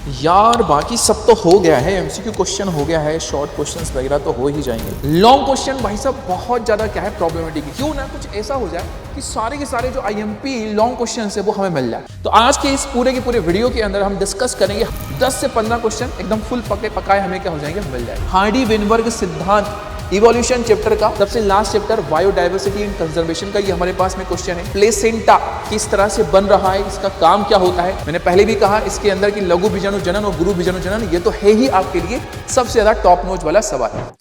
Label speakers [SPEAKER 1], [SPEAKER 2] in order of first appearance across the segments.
[SPEAKER 1] यार बाकी सब तो हो गया है, एमसीक्यू क्वेश्चन हो गया है, शॉर्ट क्वेश्चंस वगैरह तो हो ही जाएंगे। लॉन्ग क्वेश्चन भाई साहब बहुत ज्यादा क्या है प्रॉब्लमेटिक है। क्यों ना कुछ ऐसा हो जाए कि सारे के सारे जो आईएमपी लॉन्ग क्वेश्चन है वो हमें मिल जाए। तो आज के इस पूरे के पूरे वीडियो के अंदर हम डिस्कस करेंगे 10 से 15 क्वेश्चन एकदम फुल पके पकाए हमें क्या हो जाएंगे, मिल जाएंगे। हार्डी वेनबर्ग सिद्धांत इवोल्यूशन चैप्टर का सबसे last chapter biodiversity and conservation का ये हमारे पास में क्वेश्चन है। प्लेसेंटा किस तरह से बन रहा है, इसका काम क्या होता है। मैंने पहले भी कहा इसके अंदर की लघु बीजाणु जनन और गुरु बीजाणु जनन ये तो है ही आपके लिए सबसे ज्यादा टॉप नॉच वाला सवाल।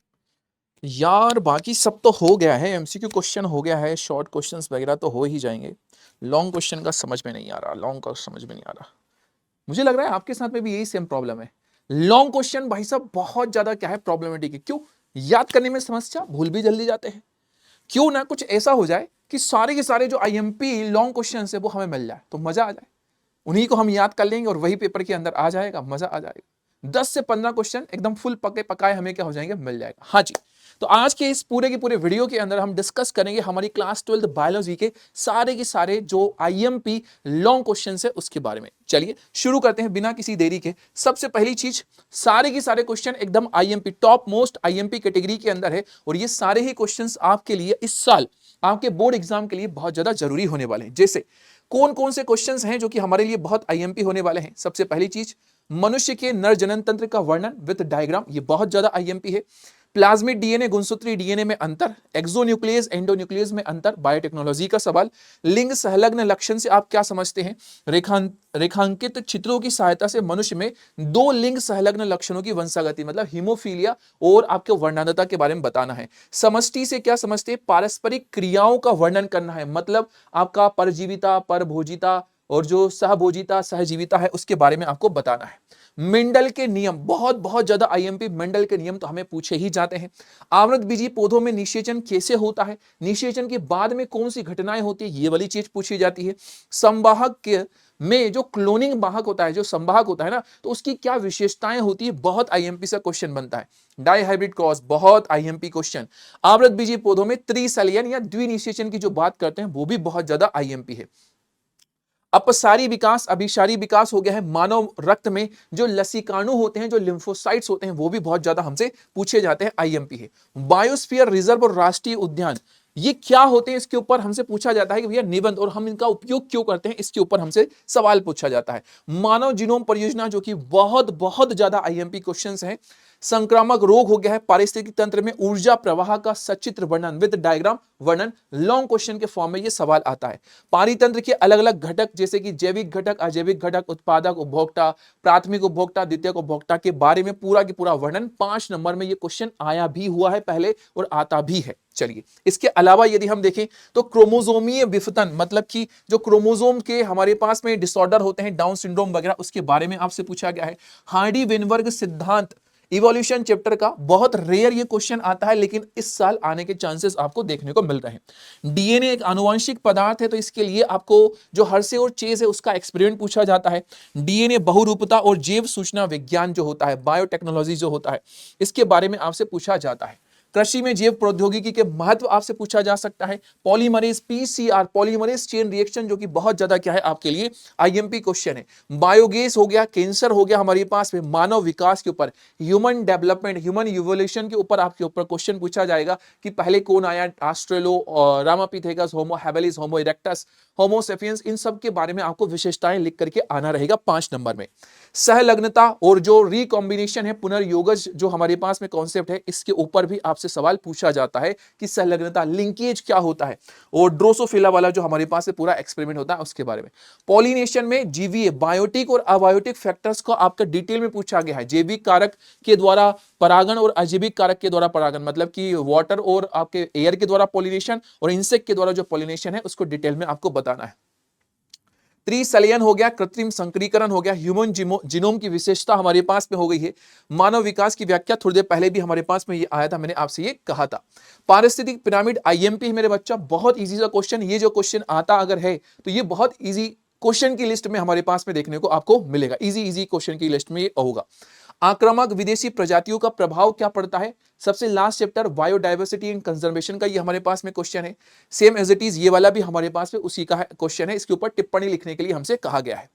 [SPEAKER 1] यार बाकी सब तो हो गया है, एमसीक्यू क्वेश्चन हो गया है, शॉर्ट क्वेश्चंस वगैरह तो हो ही जाएंगे। लॉन्ग क्वेश्चन का समझ में नहीं आ रहा, लॉन्ग का समझ में नहीं आ रहा। मुझे लग रहा है आपके साथ में भी यही सेम प्रॉब्लम है। लॉन्ग क्वेश्चन भाई साहब बहुत ज्यादा क्या है प्रॉब्लमेटिक है। क्यों? याद करने में समस्या, भूल भी जल्दी जाते हैं। क्यों ना कुछ ऐसा हो जाए कि सारे के सारे जो आईएमपी लॉन्ग क्वेश्चन है वो हमें मिल जाए तो मजा आ जाए। उन्हीं को हम याद कर लेंगे और वही पेपर के अंदर आ जाएगा, मजा आ जाएगा। 10 से 15 क्वेश्चन एकदम फुल पके पकाए हमें क्या हो जाएंगे, मिल जाएगा। हाँ जी, तो आज के इस पूरे के पूरे वीडियो के अंदर हम डिस्कस करेंगे हमारी क्लास 12 बायोलॉजी के सारे के सारे जो आईएमपी लॉन्ग क्वेश्चन है उसके बारे में। चलिए शुरू करते हैं बिना किसी देरी के। सबसे पहली चीज, सारे के सारे क्वेश्चन एकदम IMP top most IMP category के अंदर है और ये सारे ही क्वेश्चंस आपके लिए इस साल आपके बोर्ड एग्जाम के लिए बहुत ज्यादा जरूरी होने वाले हैं। जैसे कौन कौन से क्वेश्चंस हैं जो कि हमारे लिए बहुत आईएमपी होने वाले हैं। सबसे पहली चीज, मनुष्य के नर जनन तंत्र का वर्णन विद डायग्राम, ये बहुत ज्यादा आईएमपी है। प्लाज्मिड डीएनए गुणसूत्री डीएनए में अंतर, एक्सोन्यूक्लियस एंडोन्यूक्लियस में अंतर, बायोटेक्नोलॉजी का सवाल। लिंग संलग्न लक्षण से आप क्या समझते हैं। रेखांकित चित्रों की सहायता से मनुष्य में दो लिंग संलग्न लक्षणों की वंशागति मतलब हीमोफीलिया और आपके वर्णांधता के बारे में बताना है। समष्टि से क्या समझते हैं, पारस्परिक क्रियाओं का वर्णन करना है, मतलब आपका परजीविता परभोजिता और जो सहभोजिता सहजीविता है उसके बारे में आपको बताना है। मेंडल के नियम बहुत बहुत ज्यादा आईएमपी, मेंडल के नियम तो हमें पूछे ही जाते हैं। आवृत बीजी पौधों में निषेचन कैसे होता है, निषेचन के बाद में कौन सी घटनाएं होती है, ये वाली चीज पूछी जाती है। संवाहक के में जो क्लोनिंग वाहक होता है, जो संवाहक होता है ना, तो उसकी क्या विशेषताएं होती है, बहुत आईएमपी से क्वेश्चन बनता है। डाइहाइब्रिड क्रॉस बहुत आईएमपी क्वेश्चन। आवृत बीजी पौधों में त्रिसलियन या द्विनिषेचन की जो बात करते हैं वो भी बहुत ज्यादा आईएमपी है। अपसारी विकास अभिसारी विकास हो गया है। मानव रक्त में जो लसीकाणु होते हैं, जो लिम्फोसाइट्स होते हैं, वो भी बहुत ज्यादा हमसे पूछे जाते हैं, आईएमपी है। बायोस्फीयर रिजर्व और राष्ट्रीय उद्यान ये क्या होते हैं, इसके ऊपर हमसे पूछा जाता है कि भैया निबंध और हम इनका उपयोग क्यों करते हैं, इसके ऊपर हमसे सवाल पूछा जाता है। मानव जीनोम परियोजना जो कि बहुत बहुत ज्यादा आईएमपी क्वेश्चंस हैं। संक्रामक रोग हो गया है। पारिस्थितिक तंत्र में ऊर्जा प्रवाह का सचित्र वर्णन विद डायग्राम वर्णन, लॉन्ग क्वेश्चन के फॉर्म में ये सवाल आता है। पारितंत्र के अलग अलग घटक जैसे कि जैविक घटक अजैविक घटक उत्पादक उपभोक्ता प्राथमिक उपभोक्ता द्वितीयक उपभोक्ता के बारे में पूरा की पूरा वर्णन 5 नंबर में ये क्वेश्चन आया भी हुआ है पहले और आता भी है। चलिए इसके अलावा यदि हम देखें तो क्रोमोसोमीय विफतन मतलब कि जो क्रोमोसोम के हमारे पास में डिसऑर्डर होते हैं, डाउन सिंड्रोम वगैरह, उसके बारे में आपसे पूछा गया है। हार्डी वेनबर्ग सिद्धांत इवोल्यूशन चैप्टर का बहुत रेयर ये क्वेश्चन आता है लेकिन इस साल आने के चांसेस आपको देखने को मिल रहे हैं। डीएनए एक आनुवंशिक पदार्थ है तो इसके लिए आपको जो हर्शे और चेज है उसका एक्सपेरिमेंट पूछा जाता है। डीएनए बहुरूपता और जैव सूचना विज्ञान जो होता है, बायोटेक्नोलॉजी जो होता है, इसके बारे में आपसे पूछा जाता है। कृषि में जैव प्रौद्योगिकी के महत्व आपसे पूछा जा सकता है। Polymerase PCR polymerase chain reaction जो कि बहुत ज्यादा क्या है आपके लिए आईएमपी क्वेश्चन है। बायोगैस हो गया, कैंसर हो गया हमारे पास में, मानव विकास के ऊपर, ह्यूमन डेवलपमेंट ह्यूमन इवोल्यूशन के ऊपर आपके ऊपर क्वेश्चन पूछा जाएगा कि पहले कौन आया, ऑस्ट्रेलो रामापिथेकस, होमो हैबिलिस, होमो इरेक्टस, होमो सेपियंस, इन सब के बारे में आपको विशेषताएं लिख करके आना रहेगा 5 नंबर में। सहलग्नता और जो रिकॉम्बिनेशन है, पुनर्योगज जो हमारे पास में कॉन्सेप्ट है, इसके ऊपर भी आपसे सवाल पूछा जाता है कि संलग्नता लिंकेज क्या होता है और ड्रोसोफिला वाला जो हमारे पास से पूरा एक्सपेरिमेंट होता है उसके बारे में। पॉलिनेशन में जीवीए बायोटिक और अबायोटिक फैक्टर्स को आपका डिटेल में पूछा गया है। जैविक कारक के द्वारा परागण और अजैविक कारक के द्वारा परागण मतलब कि वाटर और आपके एयर के द्वारा पॉलिनेशन और इंसेक्ट के द्वारा जो पॉलिनेशन है उसको डिटेल में आपको बताना है। त्रिसलियन हो गया, कृत्रिम संकरीकरण हो गया, ह्यूमन जीनोम की विशेषता हमारे पास में हो गई है। मानव विकास की व्याख्या थोड़ी देर पहले भी हमारे पास में ये आया था, मैंने आपसे ये कहा था। पारिस्थितिक पिरामिड आईएमपी है मेरे बच्चा, बहुत इजी सा क्वेश्चन। ये जो क्वेश्चन आता अगर है तो ये बहुत इजी क्वेश्चन की लिस्ट में हमारे पास में देखने को आपको मिलेगा, इजी इजी क्वेश्चन की लिस्ट में ये होगा। आक्रामक विदेशी प्रजातियों का प्रभाव क्या पड़ता है? सबसे last chapter biodiversity and conservation का ये हमारे पास में क्वेश्चन है। सेम एज इट इज ये वाला भी हमारे पास में उसी का क्वेश्चन है। इसके ऊपर टिप्पणी लिखने के लिए हमसे कहा गया है।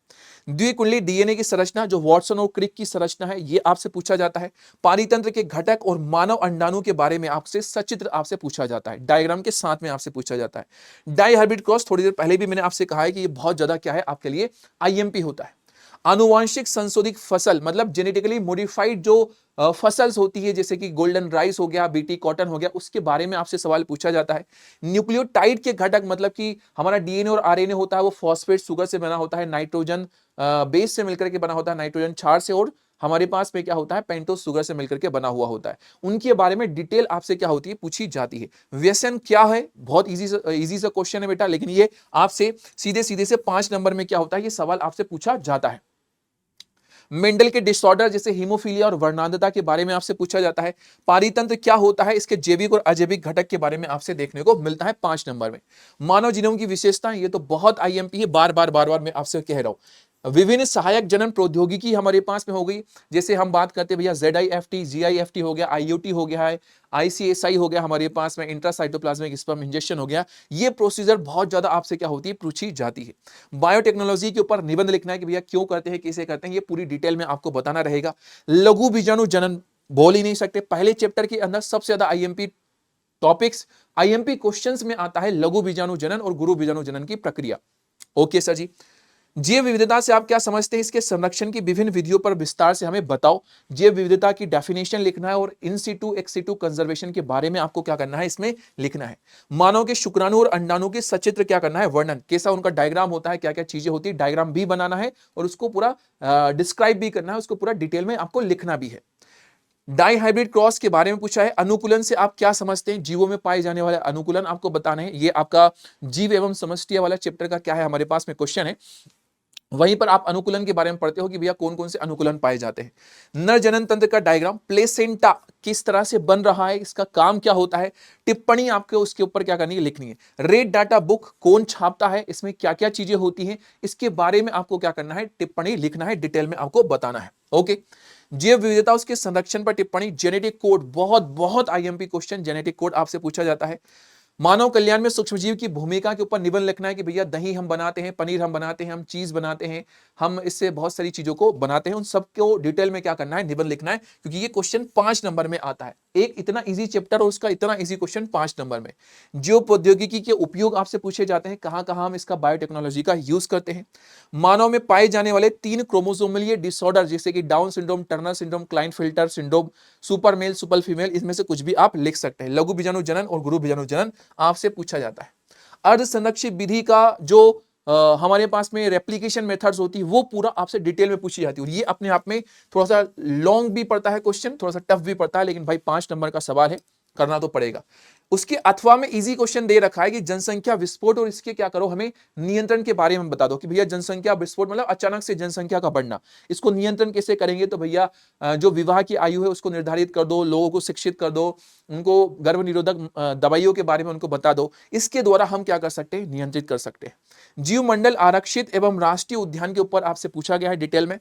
[SPEAKER 1] द्विकुंडली डीएनए की संरचना जो वॉटसन और क्रिक की संरचना है, ये आपसे पूछा जाता है। पारितंत्र के घटक और मानव अंडाणु के बारे में आपसे सचित्र आपसे पूछा जाता है, डायग्राम के साथ में आपसे पूछा जाता है। डाइहाइब्रिड क्रॉस थोड़ी देर पहले भी मैंने आपसे कहा है कि ये बहुत ज्यादा क्या है आपके लिए आईएमपी होता है। आनुवांशिक संशोधित फसल मतलब जेनेटिकली मॉडिफाइड जो फसल्स होती है, जैसे कि गोल्डन राइस हो गया, बीटी कॉटन हो गया, उसके बारे में आपसे सवाल पूछा जाता है। न्यूक्लियोटाइड के घटक मतलब कि हमारा डीएनए और आरएनए होता है वो फॉस्फेट शुगर से बना होता है, नाइट्रोजन बेस से मिलकर के बना होता है, नाइट्रोजन क्षार से, और हमारे पास में क्या होता है पेंटोस शुगर से मिलकर के बना हुआ होता है। उनके बारे में डिटेल आपसे क्या होती है पूछी जाती है। व्यसन क्या है? बहुत इजी सा क्वेश्चन है बेटा, लेकिन ये आपसे सीधे सीधे से 5 नंबर में क्या होता है ये सवाल आपसे पूछा जाता है। मेंडल के डिसऑर्डर जैसे हीमोफीलिया और वर्णांधता के बारे में आपसे पूछा जाता है। पारितंत्र क्या होता है? इसके जैविक और अजैविक घटक के बारे में आपसे देखने को मिलता है 5 नंबर में। मानव जीनोम की विशेषताएं, ये तो बहुत आईएमपी है, बार बार मैं आपसे कह रहा हूं। विभिन्न सहायक जनन प्रौद्योगिकी हमारे पास में हो गई, जैसे हम बात करते हैं भैया ZIFT, GIFT हो गया, IUT हो गया है, ICSI हो गया, हमारे पास में इंट्रासाइटोप्लाज्मिक स्पर्म इंजेक्शन हो गया। ये प्रोसीजर बहुत ज्यादा आपसे क्या होती है पूछी जाती है। बायोटेक्नोलॉजी के ऊपर निबंध लिखना है कि भैया क्यों करते हैं, कैसे करते हैं, ये पूरी डिटेल में आपको बताना रहेगा। लघु बीजाणु जनन बोल ही नहीं सकते, पहले चैप्टर के अंदर सबसे ज्यादा आईएमपी टॉपिक्स, आईएमपी क्वेश्चंस में आता है लघु बीजाणु जनन और गुरु बीजाणु जनन की प्रक्रिया। ओके सर जी। जैव विविधता से आप क्या समझते हैं? इसके संरक्षण की विभिन्न विधियों पर विस्तार से हमें बताओ। जैव विविधता की डेफिनेशन लिखना है और in situ ex situ conservation के बारे में आपको क्या करना है इसमें लिखना है। मानव के शुक्राणु और अंडाणु के सचित्र क्या करना है वर्णन, कैसा उनका डायग्राम होता है, क्या क्या चीजें होती है, डायग्राम भी बनाना है और उसको पूरा डिस्क्राइब भी करना है, उसको पूरा डिटेल में आपको लिखना भी है। डाइहाइब्रिड क्रॉस के बारे में पूछा है। अनुकूलन से आप क्या समझते हैं? जीवों में पाए जाने वाले अनुकूलन आपको बताने हैं। ये आपका जीव एवं समष्टि वाला चैप्टर का क्या है हमारे पास में क्वेश्चन है। वहीं पर आप अनुकूलन के बारे में पढ़ते हो कि भैया कौन कौन से अनुकूलन पाए जाते हैं। नर जनन तंत्र का डायग्राम, प्लेसेंटा किस तरह से बन रहा है, इसका काम क्या होता है, टिप्पणी आपको उसके ऊपर क्या करनी है लिखनी है। रेड डाटा बुक कौन छापता है, इसमें क्या क्या चीजें होती हैं, इसके बारे में आपको क्या करना है टिप्पणी लिखना है, डिटेल में आपको बताना है। ओके। जैव विविधता उसके संरक्षण पर टिप्पणी। जेनेटिक कोड बहुत बहुत आईएमपी क्वेश्चन, जेनेटिक कोड आपसे पूछा जाता है। मानव कल्याण में सूक्ष्मजीव की भूमिका के ऊपर निबंध लिखना है कि भैया दही हम बनाते हैं, पनीर हम बनाते हैं, हम चीज बनाते हैं, हम इससे बहुत सारी चीजों को बनाते हैं, उन सबको डिटेल में क्या करना है निबंध लिखना है, क्योंकि ये क्वेश्चन 5 नंबर में आता है। एक इतना इजी चैप्टर और उसका इतना इजी क्वेश्चन 5 नंबर में। जीव प्रौद्योगिकी के उपयोग आपसे पूछे जाते हैं, कहां कहां हम इसका बायोटेक्नोलॉजी का यूज करते हैं। मानव में पाए जाने वाले 3 क्रोमोसोमल डिसऑर्डर जैसे कि Down syndrome, Turner syndrome, Klinefelter syndrome, super male, super female, इसमें से कुछ भी आप लिख सकते हैं। लघु बीजाणु जनन और गुरु बीजाणु जनन आपसे पूछा जाता है। अर्ध संरक्षित विधि का जो हमारे पास में रेप्लिकेशन मेथड्स होती है वो पूरा आपसे डिटेल में पूछी जाती है, और ये अपने आप में थोड़ा सा लॉन्ग भी पड़ता है क्वेश्चन, थोड़ा सा टफ भी पड़ता है, लेकिन भाई 5 नंबर का सवाल है, करना तो पड़ेगा। उसके अथवा में इजी क्वेश्चन दे रखा है कि जनसंख्या विस्फोट और इसके क्या करो हमें नियंत्रण के बारे में बता दो कि भैया जनसंख्या विस्फोट मतलब अचानक से जनसंख्या का बढ़ना, इसको नियंत्रण कैसे करेंगे, तो भैया जो विवाह की आयु है उसको निर्धारित कर दो, लोगों को शिक्षित कर दो, उनको गर्भ निरोधक दवाइयों के बारे में उनको बता दो, इसके द्वारा हम क्या कर सकते हैं नियंत्रित कर सकते हैं। जीव मंडल आरक्षित एवं राष्ट्रीय उद्यान के ऊपर आपसे पूछा गया है डिटेल में।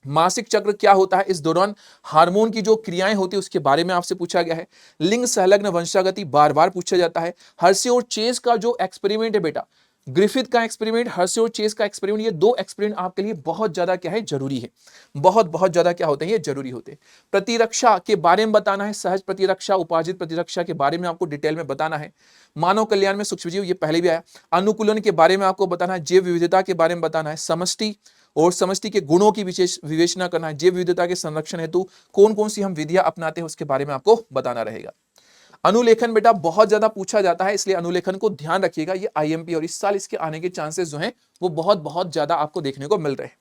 [SPEAKER 1] मासिक चक्र क्या होता है, इस दौरान हार्मोन की जो क्रियाएं होती है उसके बारे में आपसे पूछा गया है। लिंग संलग्न वंशागति बार बार पूछा जाता है। हर्षे और चेस का जो एक्सपेरिमेंट है बेटा, ग्रिफिथ का एक्सपेरिमेंट, हर्षे और चेस का एक्सपेरिमेंट, ये 2 एक्सपेरिमेंट आपके लिए बहुत ज्यादा क्या है जरूरी है, बहुत बहुत ज्यादा क्या होते हैं ये जरूरी होते हैं। प्रतिरक्षा के बारे में बताना है, सहज प्रतिरक्षा, उपार्जित प्रतिरक्षा के बारे में आपको डिटेल में बताना है। मानव कल्याण में सूक्ष्मजीव, ये पहले भी आया। अनुकूलन के बारे में आपको बताना है, जैव विविधता के बारे में बताना है, समष्टि और समष्टि के गुणों की विशेष विवेचना करना है, जैव विविधता के संरक्षण हेतु कौन कौन सी हम विधियां अपनाते हैं उसके बारे में आपको बताना रहेगा। अनुलेखन बेटा बहुत ज्यादा पूछा जाता है, इसलिए अनुलेखन को ध्यान रखिएगा, ये आईएमपी और इस साल इसके आने के चांसेस जो हैं वो बहुत बहुत ज्यादा आपको देखने को मिल रहे हैं।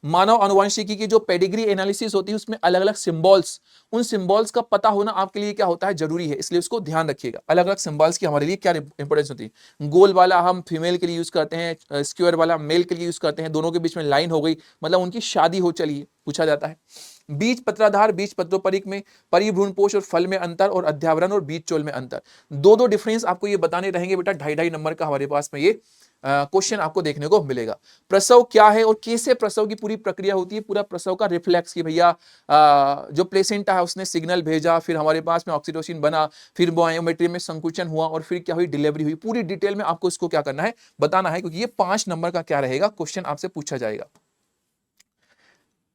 [SPEAKER 1] मानव अनुवांशिकी की जो पेडिग्री एनालिसिस होती है उसमें अलग अलग सिंबल्स, उन सिंबल्स का पता होना आपके लिए क्या होता है जरूरी है, इसलिए उसको ध्यान रखिएगा। अलग अलग सिंबल्स की हमारे लिए क्या इंपॉर्टेंस होती है। गोल वाला हम फीमेल के लिए यूज करते हैं, स्क्वायर वाला मेल के लिए यूज करते हैं, दोनों के बीच में लाइन हो गई मतलब उनकी शादी हो चली है, पूछा जाता है। बीज पत्राधार, बीज पत्रोपरिक में परिभ्रूणपोष और फल में अंतर, और अध्यावरण और बीज चोल में अंतर, दो डिफरेंस आपको ये बताने रहेंगे बेटा। 2.5 नंबर का हमारे पास में ये क्वेश्चन आपको देखने को मिलेगा। प्रसव क्या है और कैसे प्रसव की पूरी प्रक्रिया होती है, पूरा प्रसव का रिफ्लेक्स कि भैया जो प्लेसेंटा है उसने सिग्नल भेजा, फिर हमारे पास में ऑक्सीटोसिन बना, फिर बायोमेट्री में संकुचन हुआ और फिर क्या हुई, डिलीवरी हुई। पूरी डिटेल में आपको इसको क्या करना है, बताना है, क्योंकि ये 5 नंबर का क्या रहेगा, क्वेश्चन आपसे पूछा जाएगा।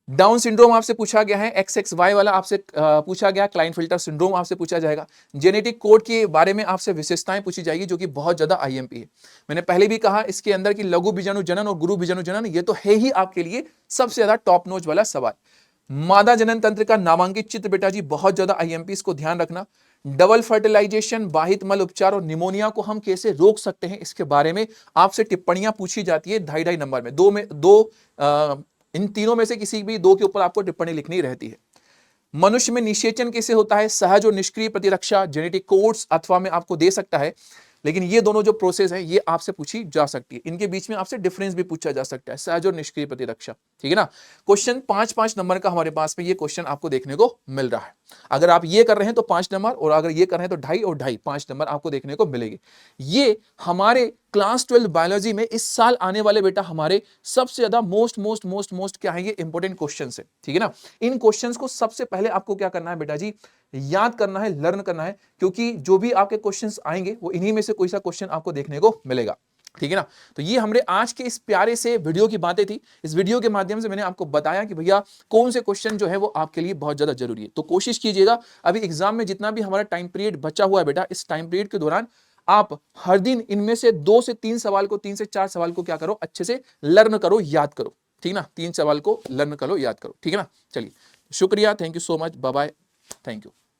[SPEAKER 1] डाउन सिंड्रोम आपसे पूछा गया है, XXY वाला आपसे पूछा गया, क्लाइनफिल्टर सिंड्रोम आपसे पूछा जाएगा। जेनेटिक कोड के बारे में आपसे विशेषताएं पूछी जाएगी, जो कि बहुत ज्यादा IMP है। मैंने पहले भी कहा इसके अंदर की लघु बीजाणु जनन और गुरु बीजाणु जनन, ये तो है ही आपके लिए सबसे ज्यादा टॉप नोच वाला सवाल। मादा जनन तंत्र का नामांकित चित्र बेटा जी बहुत ज्यादा IMP, इसको ध्यान रखना। डबल फर्टिलाइजेशन, बाहित मल उपचार और निमोनिया को हम कैसे रोक सकते हैं, इसके बारे में आपसे टिप्पणियां पूछी जाती है 2.5 नंबर में, इन तीनों में से किसी भी 2 के ऊपर आपको टिप्पणी लिखनी रहती है। मनुष्य में निषेचन कैसे होता है, सहज और निष्क्रिय प्रतिरक्षा, जेनेटिक कोड्स अथवा में आपको दे सकता है, लेकिन ये दोनों जो प्रोसेस है ये आपसे पूछी जा सकती है। इनके बीच में आपसे डिफरेंस भी पूछा जा सकता है, सहज और निष्क्रिय प्रतिरक्षा, ठीक है ना। क्वेश्चन 5-5 नंबर का हमारे पास में ये क्वेश्चन आपको देखने को मिल रहा है। अगर आप ये कर रहे हैं तो 5 नंबर, और अगर ये कर रहे हैं तो 2.5 और 2.5, 5 नंबर आपको देखने को मिलेगी। ये हमारे क्लास 12 बायोलॉजी में इस साल आने वाले बेटा हमारे सबसे ज्यादा मोस्ट क्या है, ये इंपॉर्टेंट क्वेश्चन है, ठीक है ना। इन क्वेश्चंस को सबसे पहले आपको क्या करना है बेटा जी, याद करना है, लर्न करना है, क्योंकि जो भी आपके क्वेश्चंस आएंगे वो इन्हीं में से कोई सा क्वेश्चन आपको देखने को मिलेगा, ठीक है ना। तो ये हमारे आज के इस प्यारे से वीडियो की बातें थी। इस वीडियो के माध्यम से मैंने आपको बताया कि भैया कौन से क्वेश्चन जो है वो आपके लिए बहुत ज्यादा जरूरी है। तो कोशिश कीजिएगा अभी एग्जाम में जितना भी हमारा टाइम पीरियड बचा हुआ है बेटा, इस टाइम पीरियड के दौरान आप हर दिन इनमें से 2 से 3 सवाल को, 3 से 4 सवाल को क्या करो, अच्छे से लर्न करो, याद करो, ठीक ना। 3 सवाल को लर्न करो, याद करो, ठीक है ना। चलिए, शुक्रिया, thank you so much, bye bye, thank you.